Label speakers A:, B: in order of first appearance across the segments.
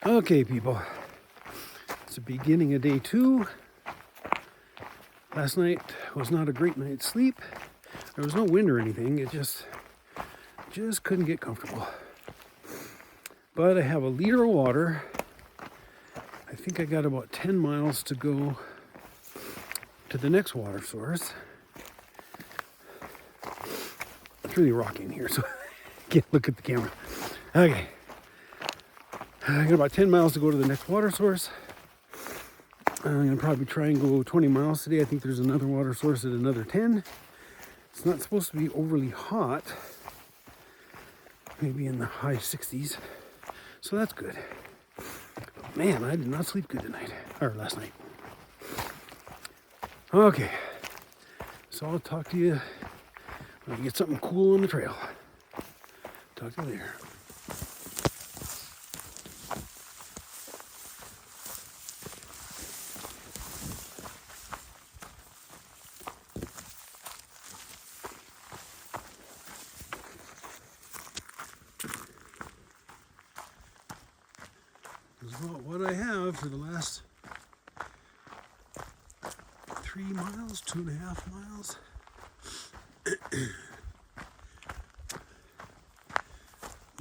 A: Okay, people, it's the beginning of day 2. Last night was not a great night's sleep. There was no wind or anything. It just couldn't get comfortable. But I have a liter of water. I think I got about 10 miles to go to the next water source. It's really rocky in here, so I can't look at the camera. Okay. I got about 10 miles to go to the next water source. I'm going to probably try and go 20 miles today. I think there's another water source at another 10. It's not supposed to be overly hot. Maybe in the high 60s. So that's good. But man, I did not sleep good tonight. Or last night. Okay. So I'll talk to you when I get something cool on the trail. Talk to you later. This is about what I have for the last 3 miles, 2.5 miles.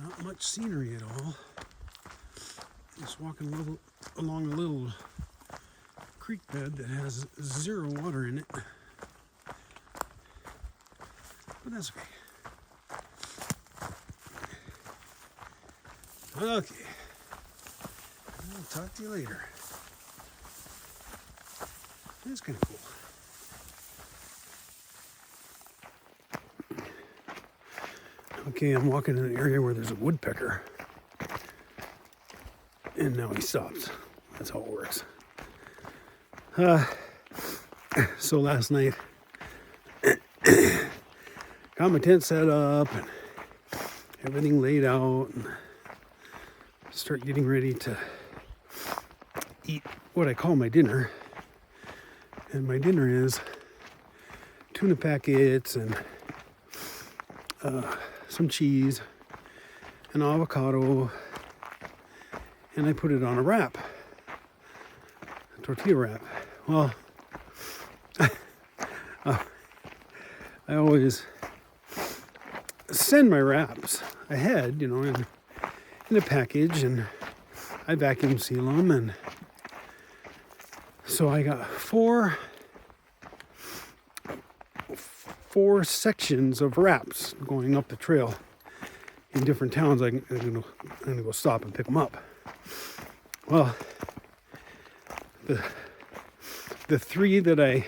A: Not much scenery at all. Just walking along a little creek bed that has 0 water in it. But that's okay. Okay. I'll talk to you later. That's kind of cool. Okay, I'm walking in an area where there's a woodpecker. And now he stops. That's how it works. So last night, got my tent set up and everything laid out and start getting ready to eat what I call my dinner. And my dinner is tuna packets and some cheese, an avocado, and I put it on a wrap, a tortilla wrap. Well, I always send my wraps ahead, in a package, and I vacuum seal them, and so I got four sections of wraps going up the trail in different towns. I'm gonna go stop and pick them up. Well, the 3 that I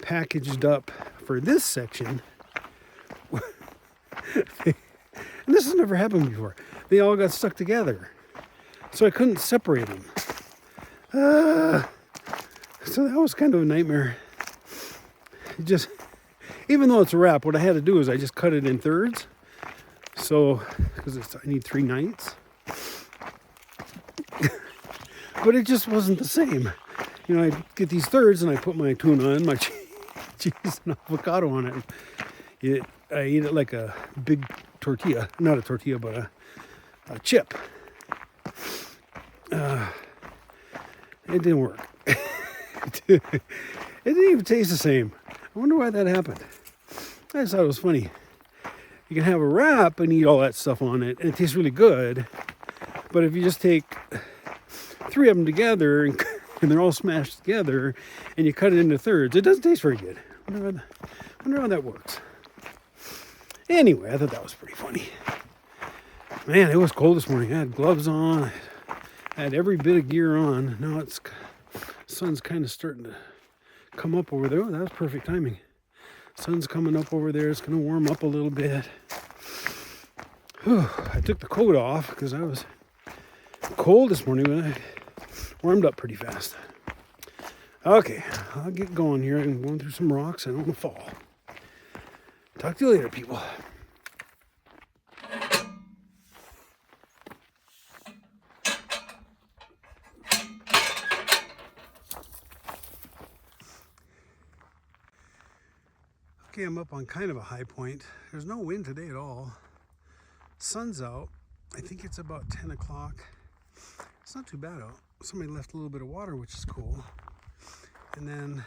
A: packaged up for this section, and this has never happened before, they all got stuck together, so I couldn't separate them. So that was kind of a nightmare. Even though it's a wrap, what I had to do is I just cut it in thirds. So, because I need 3 nights. But it just wasn't the same. I get these thirds and I put my tuna and my cheese and avocado on it. I eat it like a big tortilla. Not a tortilla, but a chip. It didn't work. It didn't even taste the same. I wonder why that happened. I just thought it was funny. You can have a wrap and eat all that stuff on it, and it tastes really good. But if you just take 3 of them together and they're all smashed together, and you cut it into thirds, it doesn't taste very good. I wonder how that works. Anyway, I thought that was pretty funny. Man, it was cold this morning. I had gloves on. I had every bit of gear on. Now the sun's kind of starting to come up over there. Oh, that was perfect timing. Sun's coming up over there. It's going to warm up a little bit. Whew. I took the coat off because I was cold this morning, but I warmed up pretty fast. Okay, I'll get going here. I'm going through some rocks. I don't want to fall. Talk to you later, people. Okay, I'm up on kind of a high point. There's no wind today at all. Sun's out. I think it's about 10 o'clock. It's not too bad out. Somebody left a little bit of water, which is cool. And then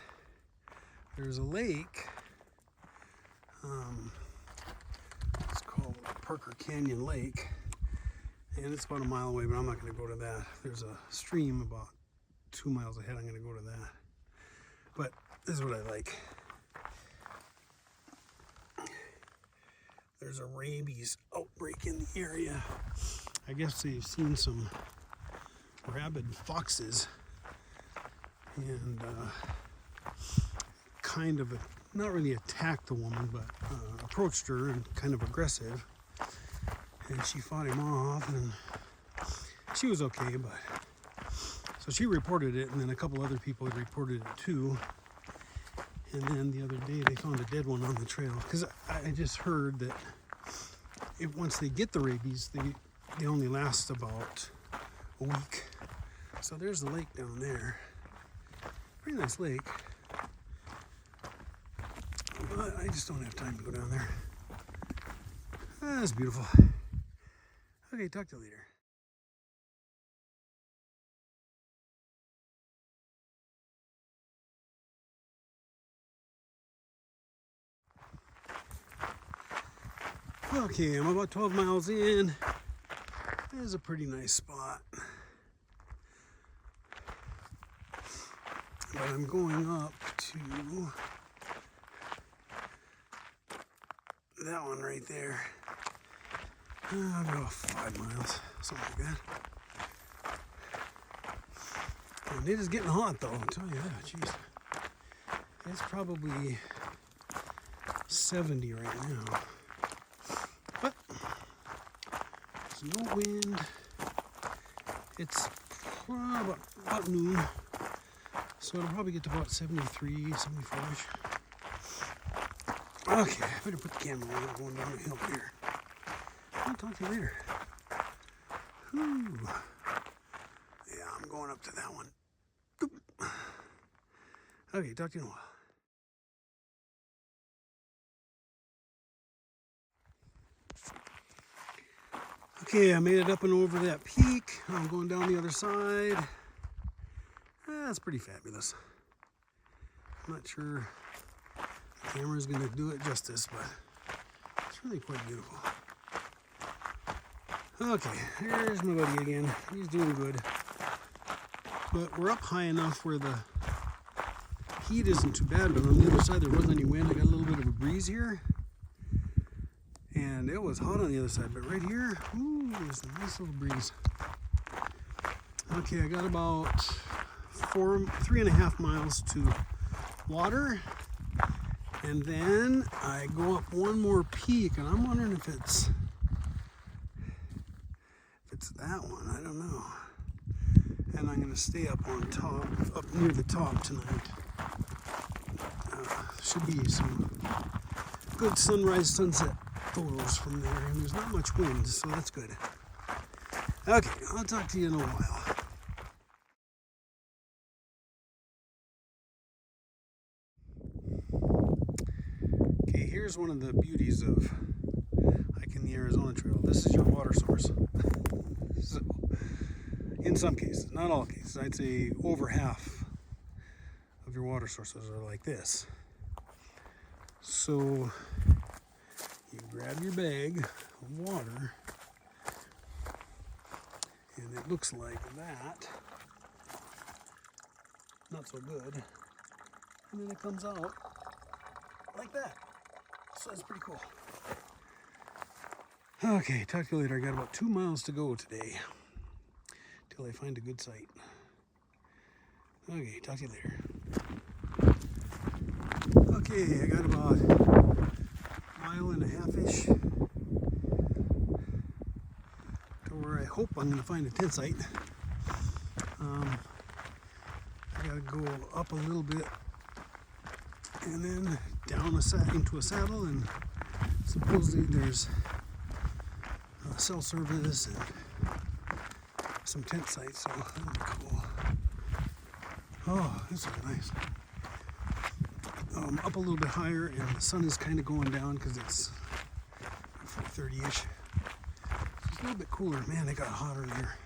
A: there's a lake. It's called Parker Canyon Lake. And it's about a mile away, but I'm not going to go to that. There's a stream about 2 miles ahead. I'm going to go to that. But this is what I like. There's a rabies outbreak in the area. I guess they've seen some rabid foxes and kind of not really attacked the woman, but approached her and kind of aggressive, and she fought him off, and she was okay, but so she reported it, and then a couple other people had reported it too. And then the other day they found a dead one on the trail, because I just heard that once they get the rabies, they only last about a week. So there's the lake down there. Pretty nice lake. But I just don't have time to go down there. That's beautiful. Okay, talk to you later. Okay, I'm about 12 miles in. There's a pretty nice spot. But I'm going up to that one right there. About 5 miles, something like that. And it is getting hot though, I'll tell you that, jeez. It's probably 70 right now. But there's no wind. It's about noon. So it'll probably get to about 73, 74-ish. Okay, I better put the camera on. I'm going down the hill here. I'll talk to you later. Whew. Yeah, I'm going up to that one. Doop. Okay, talk to you in a while. Okay, I made it up and over that peak. I'm going down the other side. That's pretty fabulous. I'm not sure the camera's going to do it justice, but it's really quite beautiful. Okay, here's my buddy again. He's doing good. But we're up high enough where the heat isn't too bad, but on the other side there wasn't any wind. I got a little bit of a breeze here. And it was hot on the other side, but right here, ooh, there's a nice little breeze. Okay, I got about 3.5 miles to water, and then I go up one more peak, and I'm wondering if it's that one. I don't know. And I'm going to stay up on top, up near the top tonight. Should be some good sunrise, sunset photos from there, and there's not much wind, so that's good. Okay, I'll talk to you in a while. Okay, here's one of the beauties of hiking the Arizona Trail. This is your water source. So, in some cases, not all cases, I'd say over half of your water sources are like this. So you grab your bag of water, and it looks like that. Not so good. And then it comes out like that. So that's pretty cool. Okay, talk to you later. I got about 2 miles to go today till I find a good site. Okay, talk to you later. Okay, I got about 1.5 miles-ish to where I hope I'm going to find a tent site. I got to go up a little bit and then down into a saddle, and supposedly there's cell service and some tent sites, so that'll be cool. Oh, this is nice. Up a little bit higher, and the sun is kind of going down because it's 4:30-ish. It's a little bit cooler. Man, it got hot earlier.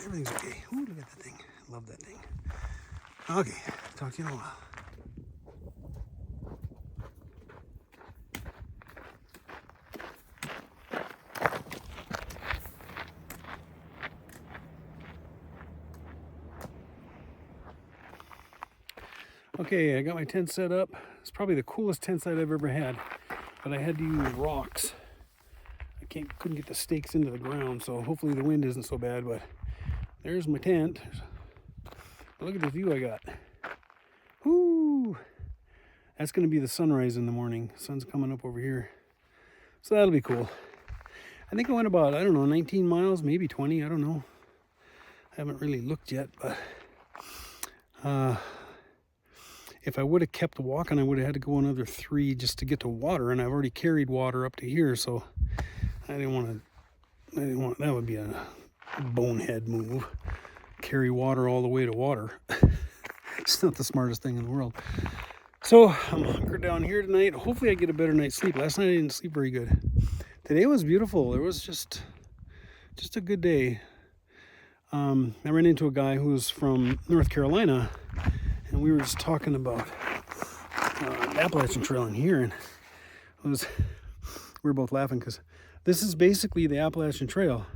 A: Everything's okay. Ooh, look at that thing. Love that thing. Okay, talk to you in a while. Okay, I got my tent set up. It's probably the coolest tent site I've ever had, but I had to use rocks. I couldn't get the stakes into the ground, so hopefully the wind isn't so bad, but there's my tent. Look at the view I got. Whoo! That's going to be the sunrise in the morning. Sun's coming up over here. So that'll be cool. I think I went about, I don't know, 19 miles, maybe 20, I don't know. I haven't really looked yet, but if I would have kept walking, I would have had to go another 3 just to get to water, and I've already carried water up to here, so I didn't want, that would be a bonehead move. Carry water all the way to water. It's not the smartest thing in the world. So I'm hunkered down here tonight. Hopefully I get a better night's sleep. Last night I didn't sleep very good. Today was beautiful. It was just a good day. I ran into a guy who was from North Carolina, and we were just talking about the Appalachian Trail in here, and we were both laughing because this is basically the Appalachian Trail.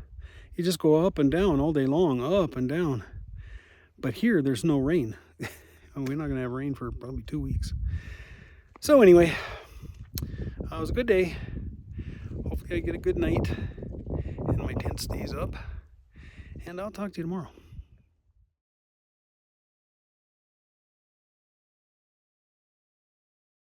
A: You just go up and down all day long, up and down. But here, there's no rain. We're not going to have rain for probably 2 weeks. So anyway, it was a good day. Hopefully I get a good night and my tent stays up. And I'll talk to you tomorrow.